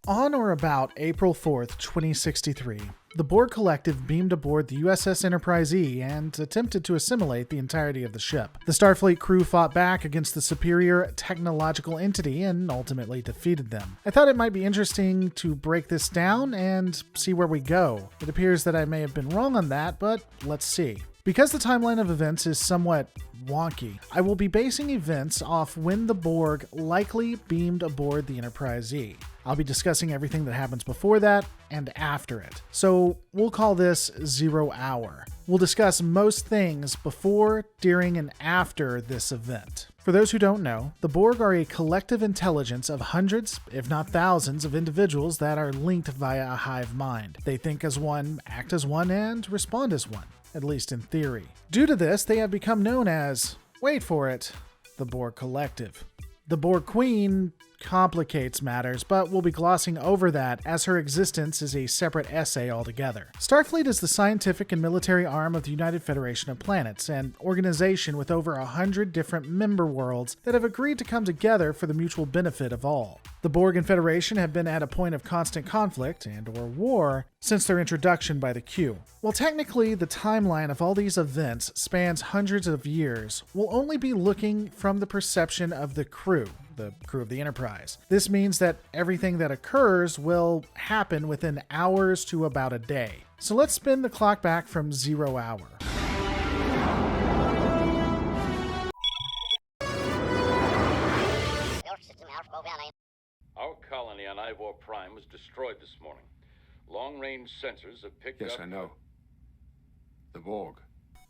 On or about April 4th, 2063, the Borg Collective beamed aboard the USS Enterprise E and attempted to assimilate the entirety of the ship. The Starfleet crew fought back against the superior technological entity and ultimately defeated them. I thought it might be interesting to break this down and see where we go. It appears that I may have been wrong on that, but let's see. Because the timeline of events is somewhat wonky, I will be basing events off when the Borg likely beamed aboard the Enterprise E. I'll be discussing everything that happens before that and after it. So we'll call this 0 hour. We'll discuss most things before, during, and after this event. For those who don't know, the Borg are a collective intelligence of hundreds, if not thousands, of individuals that are linked via a hive mind. They think as one, act as one, and respond as one, at least in theory. Due to this, they have become known as, wait for it, the Borg Collective. The Borg Queen complicates matters, but we'll be glossing over that as her existence is a separate essay altogether. Starfleet is the scientific and military arm of the United Federation of Planets, an organization with over 100 different member worlds that have agreed to come together for the mutual benefit of all. The Borg and Federation have been at a point of constant conflict and/or war since their introduction by the Q. While technically the timeline of all these events spans hundreds of years, we'll only be looking from the perception of the crew of the Enterprise. This means that everything that occurs will happen within hours to about a day. So let's spin the clock back from 0 hour. Our colony on Ivor Prime was destroyed this morning. Long-range sensors have picked up... Yes, I know. The Borg.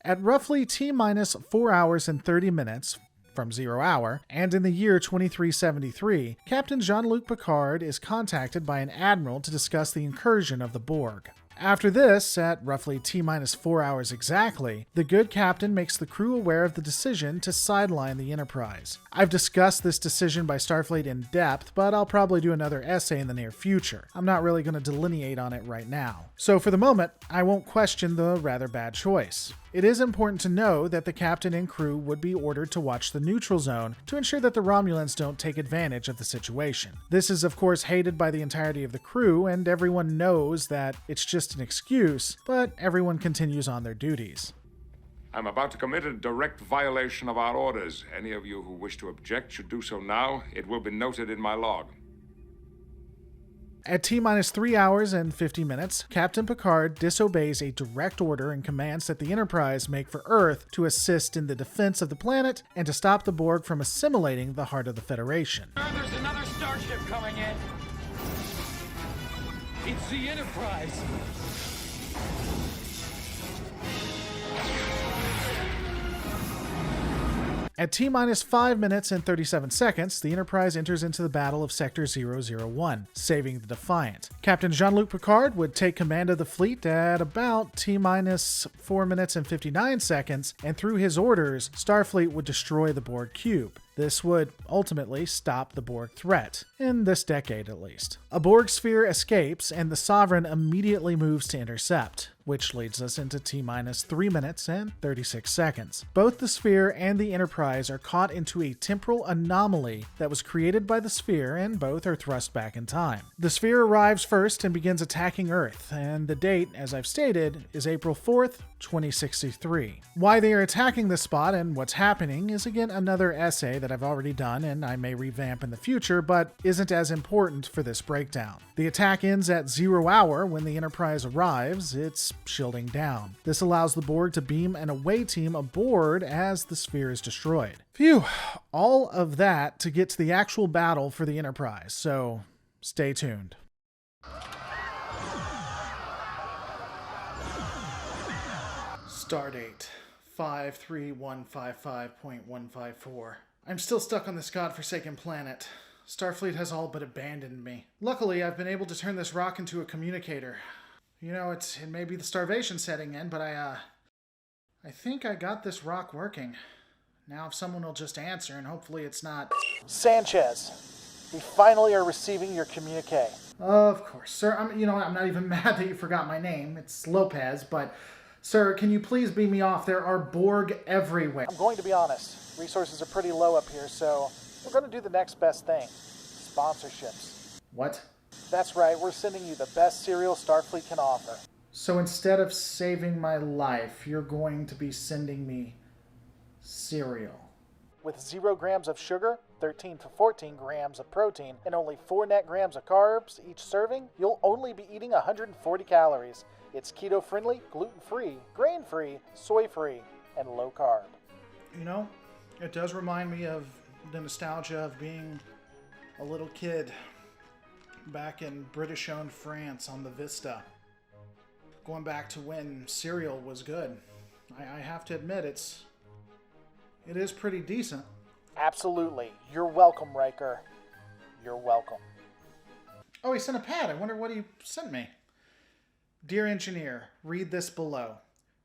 At roughly T-minus 4 hours and 30 minutes from 0 hour, and in the year 2373, Captain Jean-Luc Picard is contacted by an admiral to discuss the incursion of the Borg. After this, at roughly T-minus 4 hours exactly, the good captain makes the crew aware of the decision to sideline the Enterprise. I've discussed this decision by Starfleet in depth, but I'll probably do another essay in the near future. I'm not really going to delineate on it right now. So for the moment, I won't question the rather bad choice. It is important to know that the captain and crew would be ordered to watch the neutral zone to ensure that the Romulans don't take advantage of the situation. This is of course hated by the entirety of the crew, and everyone knows that it's just an excuse, but everyone continues on their duties. I'm about to commit a direct violation of our orders. Any of you who wish to object should do so now. It will be noted in my log. At T-minus 3 hours and 50 minutes, Captain Picard disobeys a direct order and commands that the Enterprise make for Earth to assist in the defense of the planet and to stop the Borg from assimilating the heart of the Federation. There's another starship coming in. It's the Enterprise. At T-minus 5 minutes and 37 seconds, the Enterprise enters into the Battle of Sector 001, saving the Defiant. Captain Jean-Luc Picard would take command of the fleet at about T-minus 4 minutes and 59 seconds, and through his orders, Starfleet would destroy the Borg cube. This would ultimately stop the Borg threat, in this decade at least. A Borg sphere escapes, and the Sovereign immediately moves to intercept, which leads us into T-minus 3 minutes and 36 seconds. Both the sphere and the Enterprise are caught into a temporal anomaly that was created by the sphere, and both are thrust back in time. The sphere arrives first and begins attacking Earth, and the date, as I've stated, is April 4th, 2063. Why they are attacking this spot and what's happening is again another essay that I've already done and I may revamp in the future, but isn't as important for this breakdown. The attack ends at 0 hour when the Enterprise arrives. It's shielding down. This allows the Borg to beam an away team aboard as the sphere is destroyed. Phew, all of that to get to the actual battle for the Enterprise, so stay tuned. Stardate 53155.154. I'm still stuck on this godforsaken planet. Starfleet has all but abandoned me. Luckily, I've been able to turn this rock into a communicator. You know, it may be the starvation setting in, but I think I got this rock working. Now if someone will just answer, and hopefully it's not... Sanchez, we finally are receiving your communique. Of course, sir. I'm not even mad that you forgot my name. It's Lopez, but Sir, can you please beam me off? There are Borg everywhere. I'm going to be honest. Resources are pretty low up here, so we're going to do the next best thing. Sponsorships. What? That's right, we're sending you the best cereal Starfleet can offer. So instead of saving my life, you're going to be sending me cereal. With 0 grams of sugar, 13 to 14 grams of protein, and only 4 net grams of carbs each serving, you'll only be eating 140 calories. It's keto-friendly, gluten-free, grain-free, soy-free, and low-carb. You know, it does remind me of the nostalgia of being a little kid back in British-owned France on the Vista. Going back to when cereal was good. I have to admit, it is pretty decent. Absolutely. You're welcome, Riker. You're welcome. Oh, he sent a pad. I wonder what he sent me. Dear Engineer, read this below.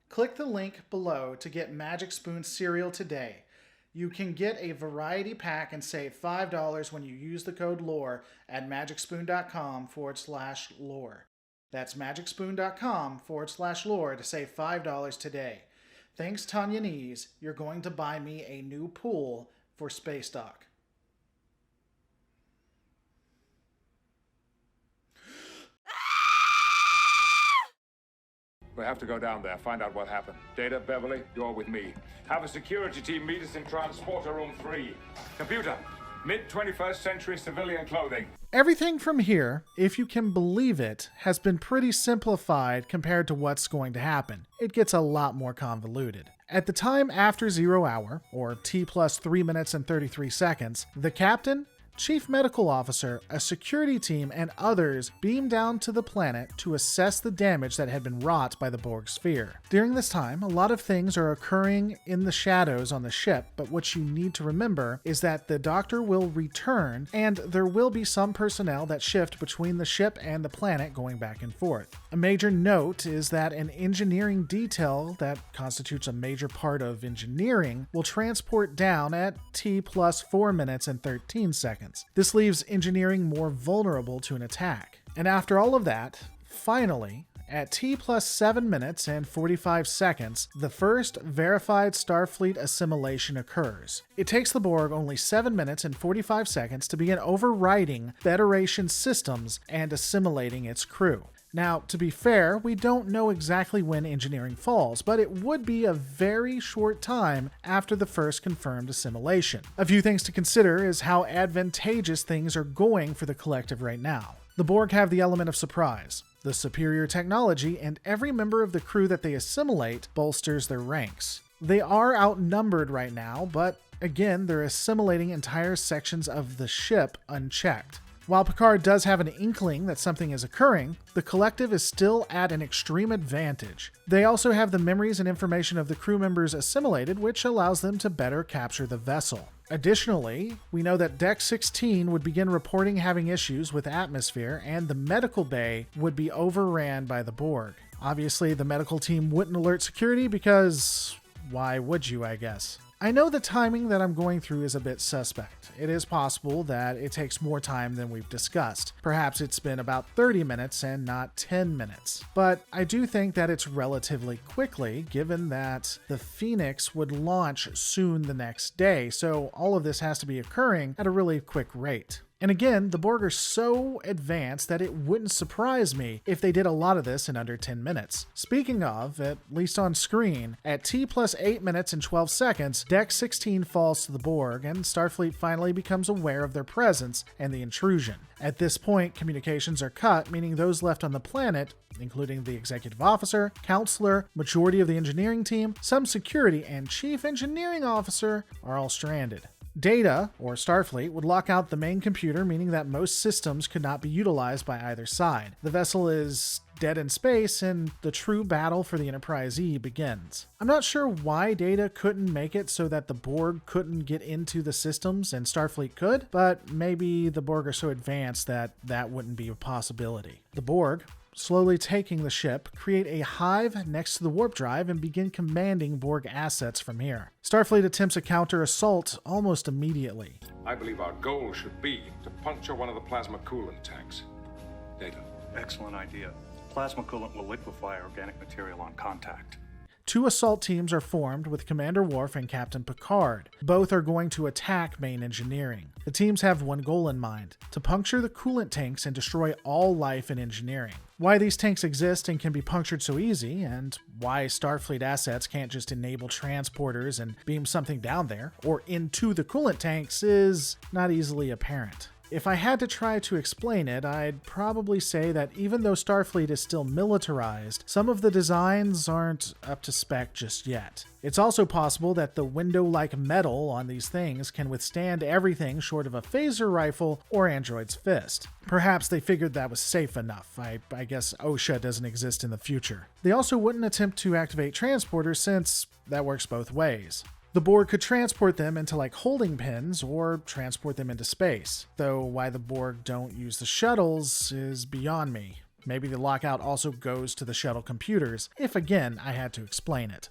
Click the link below to get Magic Spoon cereal today. You can get a variety pack and save $5 when you use the code LORE at magicspoon.com/lore. That's magicspoon.com/lore to save $5 today. Thanks, Tanyanese. You're going to buy me a new pool for Space Dock. We have to go down there, find out what happened. Data, Beverly, you're with me. Have a security team meet us in Transporter Room 3. Computer, mid-21st century civilian clothing. Everything from here, if you can believe it, has been pretty simplified compared to what's going to happen. It gets a lot more convoluted. At the time after 0 hour, or T plus 3 minutes and 33 seconds, the captain, Chief Medical Officer, a security team, and others beamed down to the planet to assess the damage that had been wrought by the Borg sphere. During this time, a lot of things are occurring in the shadows on the ship, but what you need to remember is that the Doctor will return, and there will be some personnel that shift between the ship and the planet going back and forth. A major note is that an engineering detail that constitutes a major part of engineering will transport down at T plus 4 minutes and 13 seconds. This leaves engineering more vulnerable to an attack. And after all of that, finally, at T plus 7 minutes and 45 seconds, the first verified Starfleet assimilation occurs. It takes the Borg only 7 minutes and 45 seconds to begin overriding Federation systems and assimilating its crew. Now, to be fair, we don't know exactly when engineering falls, but it would be a very short time after the first confirmed assimilation. A few things to consider is how advantageous things are going for the collective right now. The Borg have the element of surprise, the superior technology, and every member of the crew that they assimilate bolsters their ranks. They are outnumbered right now, but again, they're assimilating entire sections of the ship unchecked. While Picard does have an inkling that something is occurring, the collective is still at an extreme advantage. They also have the memories and information of the crew members assimilated, which allows them to better capture the vessel. Additionally, we know that Deck 16 would begin reporting having issues with atmosphere, and the medical bay would be overran by the Borg. Obviously, the medical team wouldn't alert security because why would you, I guess? I know the timing that I'm going through is a bit suspect. It is possible that it takes more time than we've discussed. Perhaps it's been about 30 minutes and not 10 minutes. But I do think that it's relatively quickly, given that the Phoenix would launch soon the next day, so all of this has to be occurring at a really quick rate. And again, the Borg are so advanced that it wouldn't surprise me if they did a lot of this in under 10 minutes. Speaking of, at least on screen, at T plus 8 minutes and 12 seconds, Deck 16 falls to the Borg, and Starfleet finally becomes aware of their presence and the intrusion. At this point, communications are cut, meaning those left on the planet, including the executive officer, counselor, majority of the engineering team, some security, and chief engineering officer, are all stranded. Data, or Starfleet, would lock out the main computer, meaning that most systems could not be utilized by either side. The vessel is dead in space, and the true battle for the Enterprise E begins. I'm not sure why Data couldn't make it so that the Borg couldn't get into the systems and Starfleet could, but maybe the Borg are so advanced that that wouldn't be a possibility. The Borg, slowly taking the ship, create a hive next to the warp drive and begin commanding Borg assets from here. Starfleet attempts a counter-assault almost immediately. I believe our goal should be to puncture one of the plasma coolant tanks. Data. Excellent idea. Plasma coolant will liquefy organic material on contact. Two assault teams are formed with Commander Worf and Captain Picard. Both are going to attack main engineering. The teams have one goal in mind: to puncture the coolant tanks and destroy all life in engineering. Why these tanks exist and can be punctured so easy, and why Starfleet assets can't just enable transporters and beam something down there, or into the coolant tanks, is not easily apparent. If I had to try to explain it, I'd probably say that even though Starfleet is still militarized, some of the designs aren't up to spec just yet. It's also possible that the window-like metal on these things can withstand everything short of a phaser rifle or android's fist. Perhaps they figured that was safe enough. I guess OSHA doesn't exist in the future. They also wouldn't attempt to activate transporters since that works both ways. The Borg could transport them into like holding pens or transport them into space, though why the Borg don't use the shuttles is beyond me. Maybe the lockout also goes to the shuttle computers, if again I had to explain it.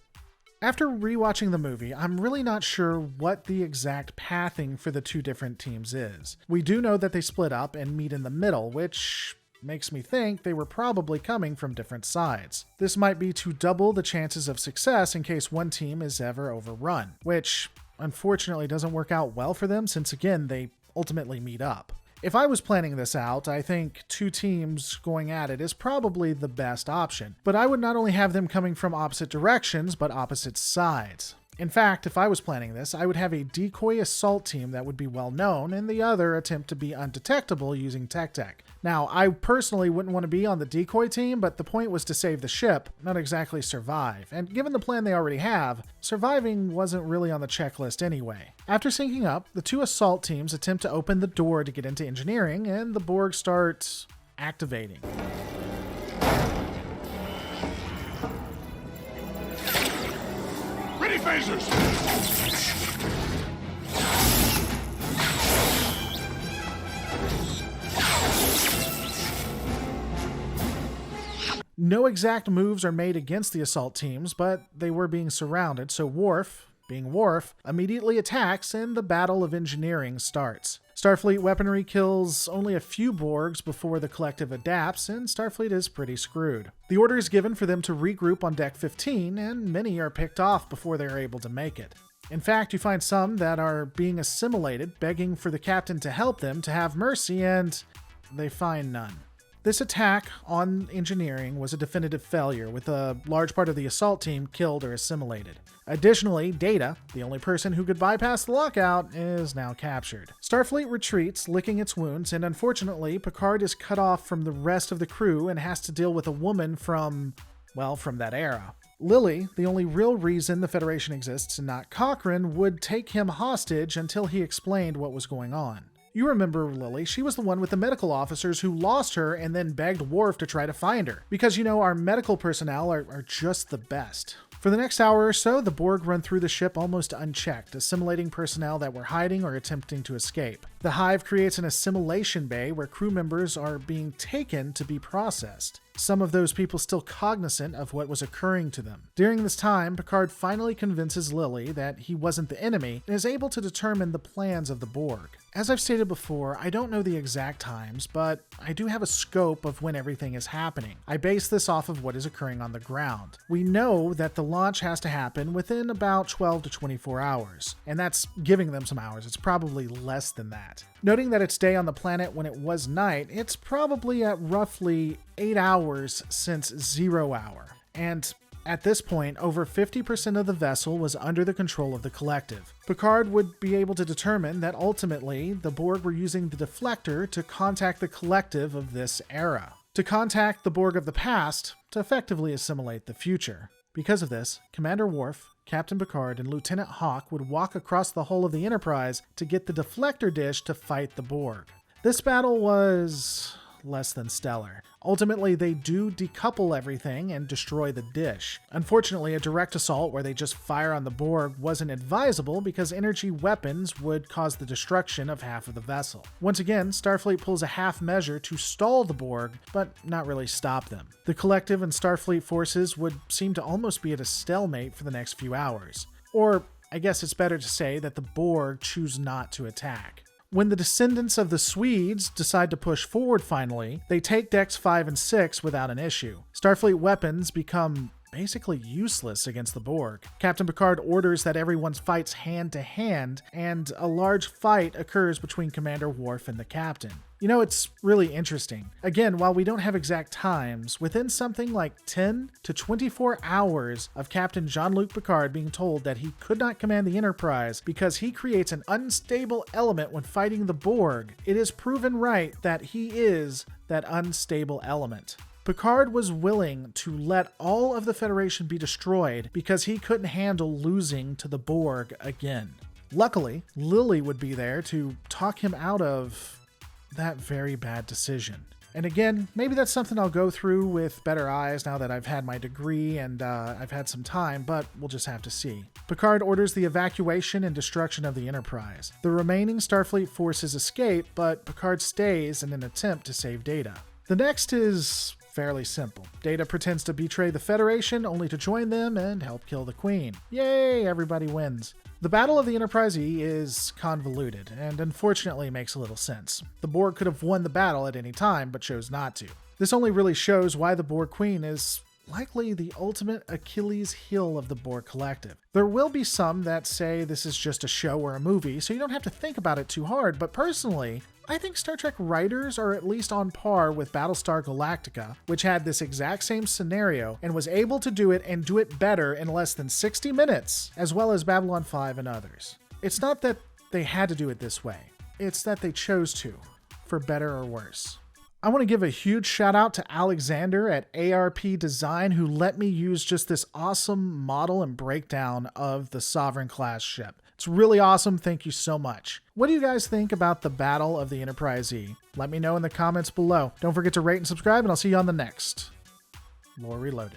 After rewatching the movie, I'm really not sure what the exact pathing for the two different teams is. We do know that they split up and meet in the middle, which makes me think they were probably coming from different sides. This might be to double the chances of success in case one team is ever overrun, which unfortunately doesn't work out well for them since again they ultimately meet up. If I was planning this out, I think two teams going at it is probably the best option, but I would not only have them coming from opposite directions, but opposite sides. In fact, if I was planning this, I would have a decoy assault team that would be well known, and the other attempt to be undetectable using Tech. Now, I personally wouldn't want to be on the decoy team, but the point was to save the ship, not exactly survive. And given the plan they already have, surviving wasn't really on the checklist anyway. After syncing up, the two assault teams attempt to open the door to get into engineering, and the Borg start activating. Ready, phasers! No exact moves are made against the assault teams, but they were being surrounded, so Worf, being Worf, immediately attacks and the Battle of Engineering starts. Starfleet weaponry kills only a few Borgs before the collective adapts, and Starfleet is pretty screwed. The order is given for them to regroup on Deck 15, and many are picked off before they're able to make it. In fact, you find some that are being assimilated, begging for the captain to help them to have mercy, and they find none. This attack on engineering was a definitive failure, with a large part of the assault team killed or assimilated. Additionally, Data, the only person who could bypass the lockout, is now captured. Starfleet retreats, licking its wounds, and unfortunately, Picard is cut off from the rest of the crew and has to deal with a woman from that era. Lily, the only real reason the Federation exists and not Cochrane, would take him hostage until he explained what was going on. You remember Lily, she was the one with the medical officers who lost her and then begged Worf to try to find her. Because, our medical personnel are just the best. For the next hour or so, the Borg run through the ship almost unchecked, assimilating personnel that were hiding or attempting to escape. The Hive creates an assimilation bay where crew members are being taken to be processed. Some of those people still cognizant of what was occurring to them. During this time, Picard finally convinces Lily that he wasn't the enemy and is able to determine the plans of the Borg. As I've stated before, I don't know the exact times, but I do have a scope of when everything is happening. I base this off of what is occurring on the ground. We know that the launch has to happen within about 12 to 24 hours, and that's giving them some hours. It's probably less than that. Noting that it's day on the planet when it was night, it's probably at roughly 8 hours since 0 hour. And at this point, over 50% of the vessel was under the control of the collective. Picard would be able to determine that ultimately, the Borg were using the Deflector to contact the collective of this era. To contact the Borg of the past, to effectively assimilate the future. Because of this, Commander Worf, Captain Picard, and Lieutenant Hawk would walk across the hull of the Enterprise to get the Deflector dish to fight the Borg. This battle was less than stellar. Ultimately, they do decouple everything and destroy the dish. Unfortunately, a direct assault where they just fire on the Borg wasn't advisable because energy weapons would cause the destruction of half of the vessel. Once again, Starfleet pulls a half measure to stall the Borg, but not really stop them. The collective and Starfleet forces would seem to almost be at a stalemate for the next few hours. Or, I guess it's better to say that the Borg choose not to attack. When the descendants of the Swedes decide to push forward finally, they take decks 5 and 6 without an issue. Starfleet weapons become basically useless against the Borg. Captain Picard orders that everyone fights hand to hand, and a large fight occurs between Commander Worf and the captain. You know, it's really interesting. Again, while we don't have exact times, within something like 10 to 24 hours of Captain Jean-Luc Picard being told that he could not command the Enterprise because he creates an unstable element when fighting the Borg, it is proven right that he is that unstable element. Picard was willing to let all of the Federation be destroyed because he couldn't handle losing to the Borg again. Luckily, Lily would be there to talk him out of that very bad decision. And again, maybe that's something I'll go through with better eyes now that I've had my degree and I've had some time, but we'll just have to see. Picard orders the evacuation and destruction of the Enterprise. The remaining Starfleet forces escape, but Picard stays in an attempt to save Data. The next is fairly simple. Data pretends to betray the Federation only to join them and help kill the Queen. Yay, everybody wins. The Battle of the Enterprise E is convoluted, and unfortunately makes little sense. The Borg could have won the battle at any time, but chose not to. This only really shows why the Borg Queen is likely the ultimate Achilles heel of the Borg Collective. There will be some that say this is just a show or a movie, so you don't have to think about it too hard, but personally, I think Star Trek writers are at least on par with Battlestar Galactica, which had this exact same scenario and was able to do it and do it better in less than 60 minutes, as well as Babylon 5 and others. It's not that they had to do it this way, it's that they chose to, for better or worse. I want to give a huge shout out to Alexander at ARP Design who let me use just this awesome model and breakdown of the Sovereign class ship. It's really awesome. Thank you so much. What do you guys think about the Battle of the Enterprise E? Let me know in the comments below. Don't forget to rate and subscribe, and I'll see you on the next Lore Reloaded.